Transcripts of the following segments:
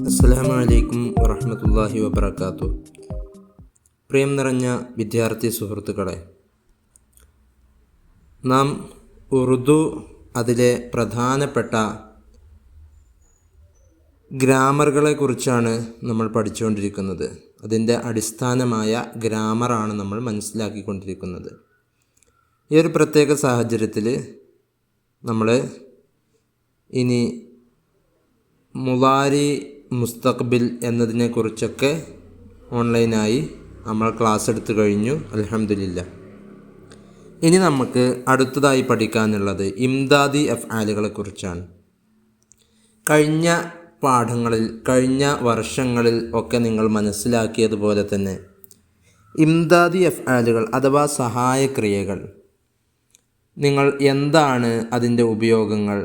അസ്സലാമു അലൈക്കും വറഹ്മത്തുള്ളാഹി വബറകാതുഹു. പ്രിയം നിറഞ്ഞ വിദ്യാർത്ഥി സുഹൃത്തുക്കളെ, നാം ഉറുദു അതിലെ പ്രധാനപ്പെട്ട ഗ്രാമറുകളെക്കുറിച്ചാണ് നമ്മൾ പഠിച്ചുകൊണ്ടിരിക്കുന്നത്. അതിൻ്റെ അടിസ്ഥാനമായ ഗ്രാമറാണ് നമ്മൾ മനസ്സിലാക്കിക്കൊണ്ടിരിക്കുന്നത്. ഈ ഒരു പ്രത്യേക സാഹചര്യത്തിൽ നമ്മൾ ഇനി മുളാരി മുസ്തഖ്ബിൽ എന്നതിനെക്കുറിച്ചൊക്കെ ഓൺലൈനായി നമ്മൾ ക്ലാസ് എടുത്തു കഴിഞ്ഞു, അൽഹംദുലില്ലാ. ഇനി നമുക്ക് അടുത്തതായി പഠിക്കാനുള്ളത് ഇംദാദി അഫ്ആലുകളെക്കുറിച്ചാണ്. കഴിഞ്ഞ പാഠങ്ങളിൽ, കഴിഞ്ഞ വർഷങ്ങളിൽ ഒക്കെ നിങ്ങൾ മനസ്സിലാക്കിയതുപോലെ തന്നെ ഇംദാദി അഫ്ആലുകൾ അഥവാ സഹായക്രിയകൾ, നിങ്ങൾ എന്താണ് അതിൻ്റെ ഉപയോഗങ്ങൾ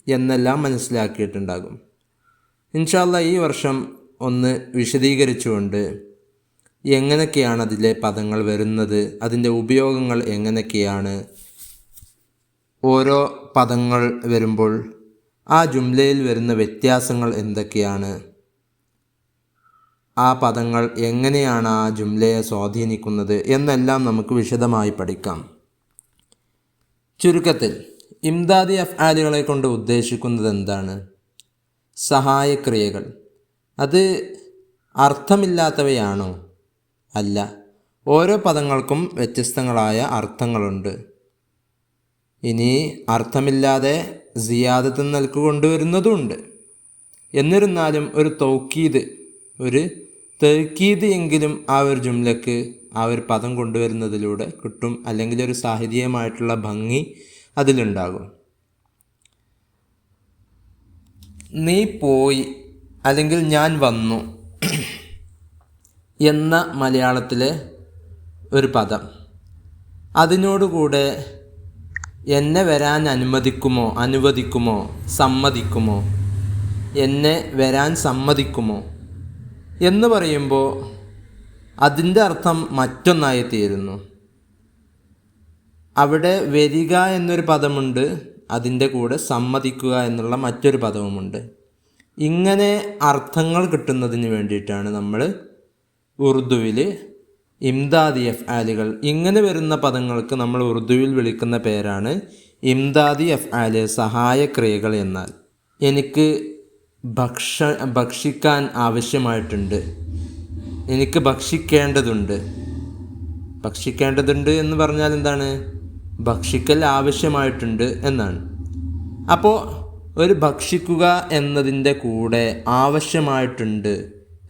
എന്നെല്ലാം മനസ്സിലാക്കിയിട്ടുണ്ടാകും. ഇൻഷാ അല്ലാഹ് ഈ വർഷം ഒന്ന് വിശദീകരിച്ചുകൊണ്ട് എങ്ങനെയൊക്കെയാണ് അതിലെ പദങ്ങൾ വരുന്നത്, അതിൻ്റെ ഉപയോഗങ്ങൾ എങ്ങനെയൊക്കെയാണ്, ഓരോ പദങ്ങൾ വരുമ്പോൾ ആ ജുംലയിൽ വരുന്ന വ്യത്യാസങ്ങൾ എന്തൊക്കെയാണ്, ആ പദങ്ങൾ എങ്ങനെയാണ് ആ ജുംലയെ സ്വാധീനിക്കുന്നത് എന്നെല്ലാം നമുക്ക് വിശദമായി പഠിക്കാം. ചുരുക്കത്തിൽ ഇംദാദി അഫ്ആലുകളെ കൊണ്ട് ഉദ്ദേശിക്കുന്നത് എന്താണ്? സഹായക്രിയകൾ. അത് അർത്ഥമില്ലാത്തവയാണോ? അല്ല. ഓരോ പദങ്ങൾക്കും വ്യത്യസ്തങ്ങളായ അർത്ഥങ്ങളുണ്ട്. ഇനി അർത്ഥമില്ലാതെ സിയാദത്ത് നൽകു കൊണ്ടുവരുന്നതുമുണ്ട്. എന്നിരുന്നാലും ഒരു തൗക്കീദ്, ഒരു തൗക്കീദ് എങ്കിലും ആ ഒരു ജുംലക്ക് ആ ഒരു പദം കൊണ്ടുവരുന്നതിലൂടെ കിട്ടും, അല്ലെങ്കിൽ ഒരു സാഹിത്യമായിട്ടുള്ള ഭംഗി അതിലുണ്ടാകും. നീ പോയി അല്ലെങ്കിൽ ഞാൻ വന്നു എന്ന മലയാളത്തിലെ ഒരു പദം, അതിനോടുകൂടെ എന്നെ വരാൻ അനുവദിക്കുമോ, സമ്മതിക്കുമോ, എന്നെ വരാൻ സമ്മതിക്കുമോ എന്ന് പറയുമ്പോൾ അതിൻ്റെ അർത്ഥം മറ്റൊന്നായി തീരുന്നു. അവിടെ വരിക എന്നൊരു പദമുണ്ട്, അതിൻ്റെ കൂടെ സമ്മതിക്കുക എന്നുള്ള മറ്റൊരു പദവുമുണ്ട്. ഇങ്ങനെ അർത്ഥങ്ങൾ കിട്ടുന്നതിന് വേണ്ടിയിട്ടാണ് നമ്മൾ ഉറുദുവിൽ ഇംദാദി അഫ്ആലുകൾ, ഇങ്ങനെ വരുന്ന പദങ്ങൾക്ക് നമ്മൾ ഉറുദുവിൽ വിളിക്കുന്ന പേരാണ് ഇംദാദി അഫ്ആല്, സഹായക്രിയകൾ. എന്നാൽ എനിക്ക് ഭക്ഷിക്കാൻ ആവശ്യമായിട്ടുണ്ട്, എനിക്ക് ഭക്ഷിക്കേണ്ടതുണ്ട് എന്ന് പറഞ്ഞാൽ എന്താണ്? ഭക്ഷിക്കൽ ആവശ്യമായിട്ടുണ്ട് എന്നാണ്. അപ്പോൾ ഒരു ഭക്ഷിക്കുക എന്നതിൻ്റെ കൂടെ ആവശ്യമായിട്ടുണ്ട്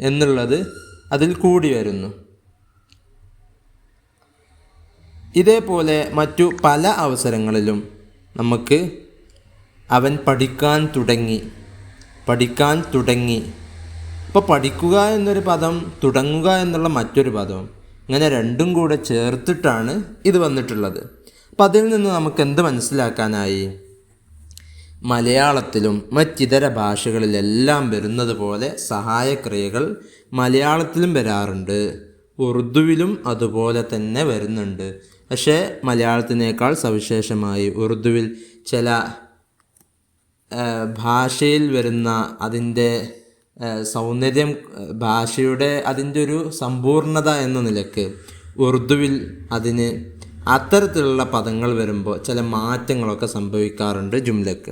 എന്നുള്ളത് അതിൽ കൂടി വരുന്നു. ഇതേപോലെ മറ്റു പല അവസരങ്ങളിലും നമുക്ക് അവൻ പഠിക്കാൻ തുടങ്ങി. ഇപ്പോൾ പഠിക്കുക എന്നൊരു പദം, തുടങ്ങുക എന്നുള്ള മറ്റൊരു പദം, ഇങ്ങനെ രണ്ടും കൂടെ ചേർത്തിട്ടാണ് ഇത് വന്നിട്ടുള്ളത്. അപ്പം അതിൽ നിന്ന് നമുക്ക് എന്ത് മനസ്സിലാക്കാനായി? മലയാളത്തിലും മറ്റിതര ഭാഷകളിലെല്ലാം വരുന്നത് പോലെ സഹായക്രിയകൾ മലയാളത്തിലും വരാറുണ്ട്, ഉറുദുവിലും അതുപോലെ തന്നെ വരുന്നുണ്ട്. പക്ഷേ മലയാളത്തിനേക്കാൾ സവിശേഷമായി ഉറുദുവിൽ ചില ഭാഷയിൽ വരുന്ന അതിൻ്റെ സൗന്ദര്യം, ഭാഷയുടെ അതിൻ്റെ ഒരു സമ്പൂർണത എന്ന നിലക്ക് ഉറുദുവിൽ അതിന് അത്തരത്തിലുള്ള പദങ്ങൾ വരുമ്പോൾ ചില മാറ്റങ്ങളൊക്കെ സംഭവിക്കാറുണ്ട് ജുംലക്ക്.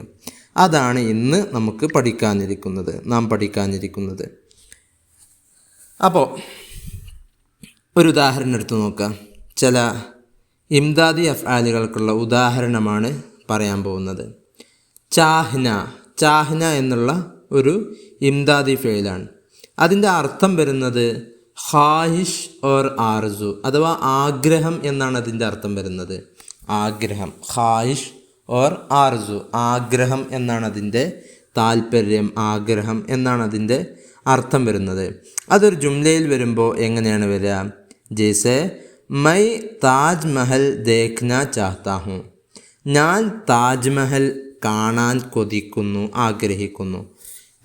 അതാണ് ഇന്ന് നമുക്ക് നാം പഠിക്കാനിരിക്കുന്നത്. അപ്പോൾ ഒരു ഉദാഹരണം എടുത്തു നോക്കാം. ചില ഇംദാദി അഫ്ആലുകൾക്കുള്ള ഉദാഹരണമാണ് പറയാൻ പോകുന്നത്. ചാഹ്ന എന്നുള്ള ഒരു ഇംദാദി ഫെയിലാണ്. അതിൻ്റെ അർത്ഥം വരുന്നത് ഖാഹിഷ് ഓർ ആർസു, അഥവാ ആഗ്രഹം എന്നാണ് അതിൻ്റെ അർത്ഥം വരുന്നത്. ആഗ്രഹം, ഖാഹിഷ് ഓർ ആർസു, ആഗ്രഹം എന്നാണ് അതിൻ്റെ താല്പര്യം, ആഗ്രഹം എന്നാണ് അതിൻ്റെ അർത്ഥം വരുന്നത്. അതൊരു ജുംലയിൽ വരുമ്പോൾ എങ്ങനെയാണ് വരിക? ജैसे मैं താജ്മഹൽ ദേഖ്ന ചാഹ്താ ഹൂം, ഞാൻ താജ്മഹൽ കാണാൻ കൊതിക്കുന്നു, ആഗ്രഹിക്കുന്നു.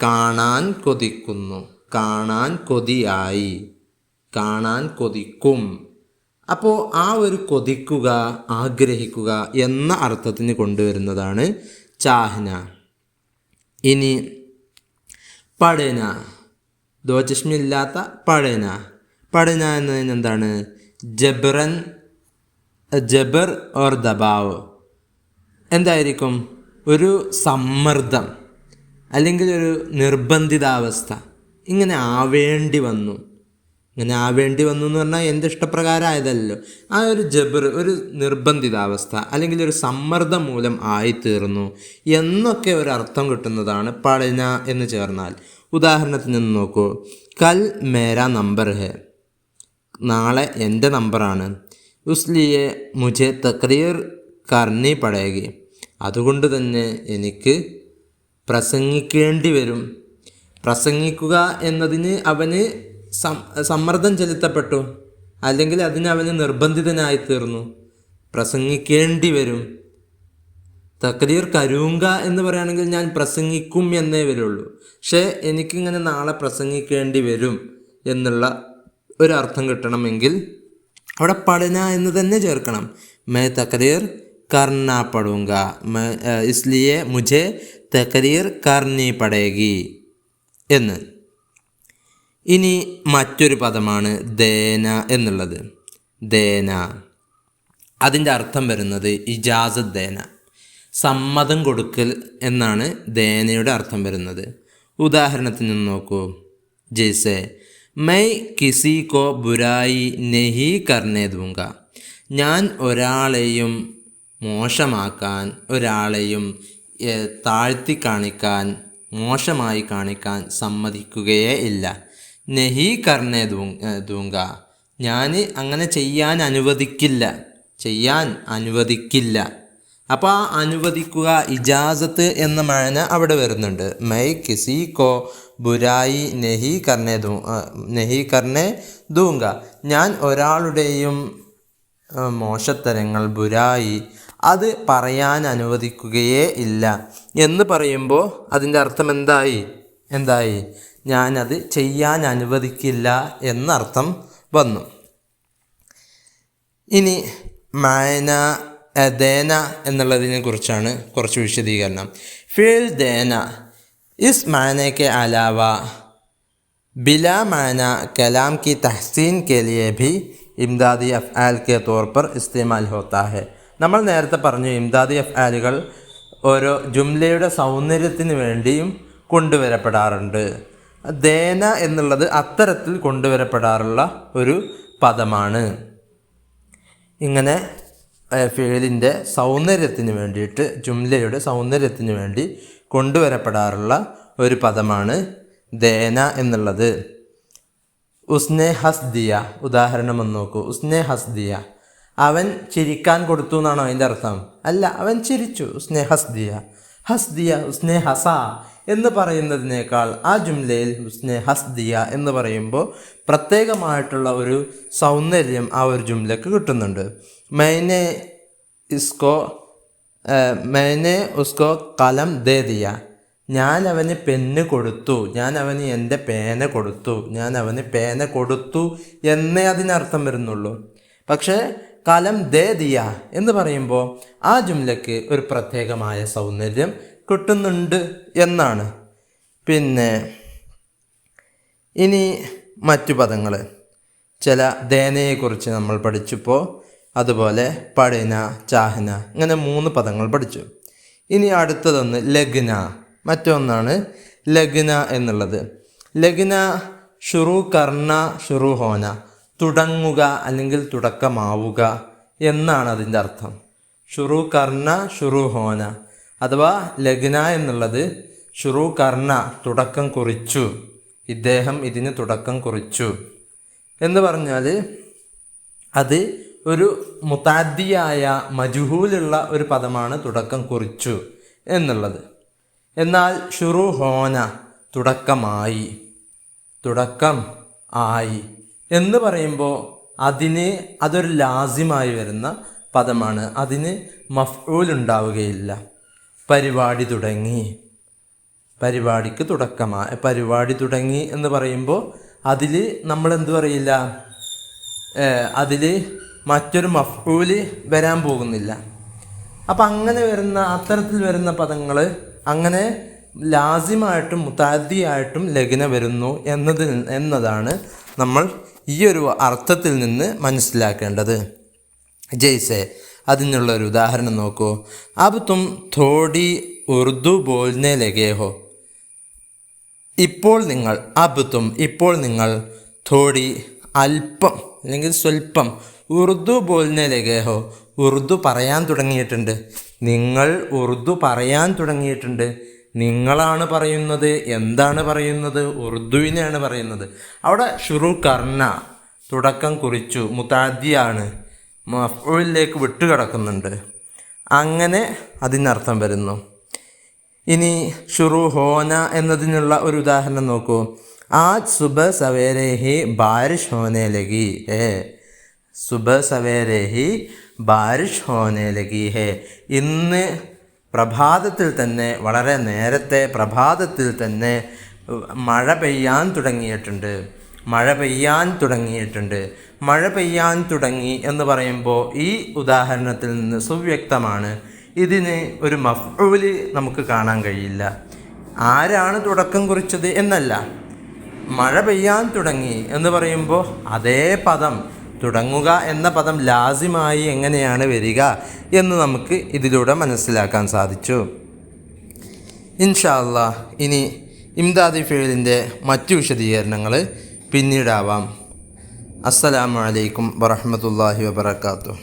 കാണാൻ കൊതിക്കുന്നു, കാണാൻ കൊതിയായി, കാണാൻ കൊതിക്കും, അപ്പോൾ ആ ഒരു കൊതിക്കുക, ആഗ്രഹിക്കുക എന്ന അർത്ഥത്തിന് കൊണ്ടുവരുന്നതാണ് ചാഹ്ന. ഇനി പഠന, ദോചഷ്മില്ലാത്ത പഠന. പഠന എന്നതിന് എന്താണ്? ജബറൻ, ജബർ ഓർ ദബാവ്. എന്തായിരിക്കും? ഒരു സമ്മർദ്ദം അല്ലെങ്കിൽ ഒരു നിർബന്ധിതാവസ്ഥ. ഇങ്ങനെ ആവേണ്ടി വന്നു. ഇങ്ങനെ ആവേണ്ടി വന്നു എന്ന് പറഞ്ഞാൽ എൻ്റെ ഇഷ്ടപ്രകാരം ആയതല്ലോ. ആ ഒരു ജബർ, ഒരു നിർബന്ധിതാവസ്ഥ അല്ലെങ്കിൽ ഒരു സമ്മർദ്ദം മൂലം ആയിത്തീർന്നു എന്നൊക്കെ ഒരർത്ഥം കിട്ടുന്നതാണ് പഠന എന്ന് ചേർന്നാൽ. ഉദാഹരണത്തിന് നോക്കൂ. കൽ മേരാ നമ്പർ ഹെ, നാളെ എൻ്റെ നമ്പറാണ്. ഉസ്ലിയെ മുझे തക്രീർ കർണി പടേഗി, അതുകൊണ്ട് തന്നെ എനിക്ക് പ്രസംഗിക്കേണ്ടി വരും. പ്രസംഗിക്കുക എന്നതിന് അവന് സമ്മർദ്ദം ചെലുത്തപ്പെട്ടു, അല്ലെങ്കിൽ അതിന് അവന് നിർബന്ധിതനായിത്തീർന്നു. പ്രസംഗിക്കേണ്ടി വരും. തക്രീർ കരൂങ്ക എന്ന് പറയുകയാണെങ്കിൽ ഞാൻ പ്രസംഗിക്കും എന്നേ വരുള്ളൂ. പക്ഷേ എനിക്കിങ്ങനെ നാളെ പ്രസംഗിക്കേണ്ടി വരും എന്നുള്ള ഒരർത്ഥം കിട്ടണമെങ്കിൽ അവിടെ പഠന എന്ന് തന്നെ ചേർക്കണം. മേ തക്രീർ കർണ പടൂങ്ക, ഇസ്ലിയെ മുझे തക്രീർ കർണി പടേഗി എന്ന്. ഇനി മറ്റൊരു പദമാണ് ദേന എന്നുള്ളത്. ദേന, അതിൻ്റെ അർത്ഥം വരുന്നത് ഇജാസത്ത് ദേന, സമ്മതം കൊടുക്കൽ എന്നാണ് ദേനയുടെ അർത്ഥം വരുന്നത്. ഉദാഹരണത്തിന് നോക്കൂ. ജैसे मैं किसी को बुराई नहीं करने दूंगा, ഞാൻ ഒരാളെയും മോശമാക്കാൻ, ഒരാളെയും താഴ്ത്തി കാണിക്കാൻ, മോശമായി കാണിക്കാൻ സമ്മതിക്കുകയേ ഇല്ല. നെഹി കർണേ ദൂങ്ക, ഞാൻ അങ്ങനെ ചെയ്യാൻ അനുവദിക്കില്ല. അപ്പോൾ ആ അനുവദിക്കുക, ഇജാസത്ത് എന്ന മഴന അവിടെ വരുന്നുണ്ട്. മൈ കിസി കോ ബുരായി നെഹി കർണേ ദൂങ്ക, ഞാൻ ഒരാളുടെയും മോശത്തരങ്ങൾ, ബുരായി, അത് പറയാൻ അനുവദിക്കുകയേ ഇല്ല എന്ന് പറയുമ്പോൾ അതിൻ്റെ അർത്ഥം എന്തായി? ഞാനത് ചെയ്യാൻ അനുവദിക്കില്ല എന്നർത്ഥം വന്നു. ഇനി മാന ദേന എന്നുള്ളതിനെ കുറിച്ചാണ് കുറച്ച് വിശദീകരണം. ഫിൽ ദേന ഇസ് മാനെ കെ അലാവ ബിലാ മാന കലാം की तहसीन के लिए भी ഇംദാദി അഫ്ആൽ के तौर पर इस्तेमाल होता है. നമ്മൾ നേരത്തെ പറഞ്ഞു ഇംദാദി അഫ്ആലുകൾ ഓരോ ജുംലയുടെ സൗന്ദര്യത്തിന് വേണ്ടിയും കൊണ്ടുവരപ്പെടാറുണ്ട്. ദേന എന്നുള്ളത് അത്തരത്തിൽ കൊണ്ടുവരപ്പെടാറുള്ള ഒരു പദമാണ്. ഇങ്ങനെ ഫിഅലിൻ്റെ സൗന്ദര്യത്തിന് വേണ്ടിയിട്ട്, ജുംലയുടെ സൗന്ദര്യത്തിന് വേണ്ടി കൊണ്ടുവരപ്പെടാറുള്ള ഒരു പദമാണ് ദേന എന്നുള്ളത്. ഉസ്നെ ഹസ് ദിയ, ഉദാഹരണം ഒന്ന് നോക്കൂ. ഉസ്നെ ഹസ് ദിയ, അവൻ ചിരിക്കാൻ കൊടുത്തു എന്നാണോ അതിൻ്റെ അർത്ഥം? അല്ല, അവൻ ചിരിച്ചു. ഉസ്നെ ഹസ് ദിയ, ഹസ് ദിയ ഉസ്നെ ഹസ എന്ന് പറയുന്നതിനേക്കാൾ ആ ജുംലയിൽ ഉസ്നെ ഹസ് ദിയ എന്ന് പറയുമ്പോൾ പ്രത്യേകമായിട്ടുള്ള ഒരു സൗന്ദര്യം ആ ഒരു ജുംലക്ക് കിട്ടുന്നുണ്ട്. मैंने ഉസ്കോ കലം ദേ ദിയ, ഞാൻ അവന് പെന്ന് കൊടുത്തു, ഞാൻ അവന് എൻ്റെ പേന കൊടുത്തു എന്നേ അതിനർത്ഥം വരുന്നുള്ളൂ. പക്ഷേ കലം ദേ ദിയ എന്ന് പറയുമ്പോൾ ആ ജുംലയ്ക്ക് ഒരു പ്രത്യേകമായ സൗന്ദര്യം കിട്ടുന്നുണ്ട് എന്നാണ്. പിന്നെ ഇനി മറ്റു പദങ്ങൾ, ചില ദേനയെക്കുറിച്ച് നമ്മൾ പഠിച്ചപ്പോൾ, അതുപോലെ പഠന, ചാഹന, ഇങ്ങനെ 3 പദങ്ങൾ പഠിച്ചു. ഇനി അടുത്തതൊന്ന് ലഗ്ന, മറ്റൊന്നാണ് ലഗ്ന എന്നുള്ളത്. ലഗ്ന ഷുറു കർണ, ഷുറു ഹോന, തുടങ്ങുക അല്ലെങ്കിൽ തുടക്കമാവുക എന്നാണ് അതിൻ്റെ അർത്ഥം. ഷുറു കർണ, ഷുറു ഹോന, അഥവാ ലഗ്ന എന്നുള്ളത് ഷുറു കർണ, തുടക്കം കുറിച്ചു, ഇദ്ദേഹം ഇതിന് തുടക്കം കുറിച്ചു എന്ന് പറഞ്ഞാൽ അത് ഒരു മുതാദ്ദിയായ മജ്ഹൂലുള്ള ഒരു പദമാണ് തുടക്കം കുറിച്ചു എന്നുള്ളത്. എന്നാൽ ഷുറു ഹോന, തുടക്കം ആയി എന്ന് പറയുമ്പോൾ അതൊരു ലാസിമായി വരുന്ന പദമാണ്. അതിന് മഫ്ഊൽ ഉണ്ടാവുകയില്ല. പരിപാടി തുടങ്ങി, പരിപാടിക്ക് തുടക്കമായി, പരിപാടി തുടങ്ങി എന്ന് പറയുമ്പോൾ അതിൽ നമ്മൾ എന്തു പറയില്ല, അതിൽ മറ്റൊരു മഫ്ഊല് വരാൻ പോകുന്നില്ല. അപ്പം അങ്ങനെ വരുന്ന അത്തരത്തിൽ വരുന്ന പദങ്ങൾ അങ്ങനെ ലാസിമായിട്ടും മുതഅദ്ദിയായിട്ടും ലഗ്ന വരുന്നു എന്നതാണ് നമ്മൾ ഈ ഒരു അർത്ഥത്തിൽ നിന്ന് മനസ്സിലാക്കേണ്ടത്. ജയ്സെ അതിനുള്ളൊരു ഉദാഹരണം നോക്കൂ. അബ് തും തോടി ഉറുദു ബോൽനെ ലഗേ ഹോ. ഇപ്പോൾ നിങ്ങൾ തോടി അല്പം അല്ലെങ്കിൽ സ്വല്പം ഉറുദു ബോൽനെ ലഗേ ഹോ, ഉറുദു പറയാൻ തുടങ്ങിയിട്ടുണ്ട്. നിങ്ങൾ ഉറുദു പറയാൻ തുടങ്ങിയിട്ടുണ്ട്. നിങ്ങളാണ് പറയുന്നത്. എന്താണ് പറയുന്നത്? ഉറുദുവിനെയാണ് പറയുന്നത്. അവിടെ ഷുറു കർണ തുടക്കം കുറിച്ചു, മുതഅദ്ദിയാണ്, മഫ്ഊലിലേക്ക് വിട്ടുകിടക്കുന്നുണ്ട്. അങ്ങനെ അതിനർത്ഥം വരുന്നു. ഇനി ഷുറു ഹോന എന്നതിനുള്ള ഒരു ഉദാഹരണം നോക്കൂ. ആജ് സുബ സവേരെ ഹി ബാരിഷ് ഹോനെ ലഗി ഹേ. സുബ സവേരെ ഹി ബാരിഷ് ഹോനെ ലഗി ഹേ. ഇന്ന് പ്രഭാതത്തിൽ തന്നെ, വളരെ നേരത്തെ പ്രഭാതത്തിൽ തന്നെ മഴ പെയ്യാൻ തുടങ്ങിയിട്ടുണ്ട്. മഴ പെയ്യാൻ തുടങ്ങി എന്ന് പറയുമ്പോൾ ഈ ഉദാഹരണത്തിൽ നിന്ന് സുവ്യക്തമാണ്, ഇതിന് ഒരു മഫ്ഊല് നമുക്ക് കാണാൻ കഴിയില്ല. ആരാണ് തുടക്കം കുറിച്ചത് എന്നല്ല, മഴ പെയ്യാൻ തുടങ്ങി എന്ന് പറയുമ്പോൾ അതേ പദം, തുടങ്ങുക എന്ന പദം ലാസിമായി എങ്ങനെയാണ് വരിക എന്ന് നമുക്ക് ഇതിലൂടെ മനസ്സിലാക്കാൻ സാധിച്ചു. ഇൻഷാ അല്ലാഹ് ഇനി ഇംദാദി ഫിഅലിൻ്റെ മറ്റു വിശദീകരണങ്ങൾ പിന്നീടാവാം. അസ്സലാമു അലൈക്കും വറഹ്മത്തുള്ളാഹി വബറകാതുഹു.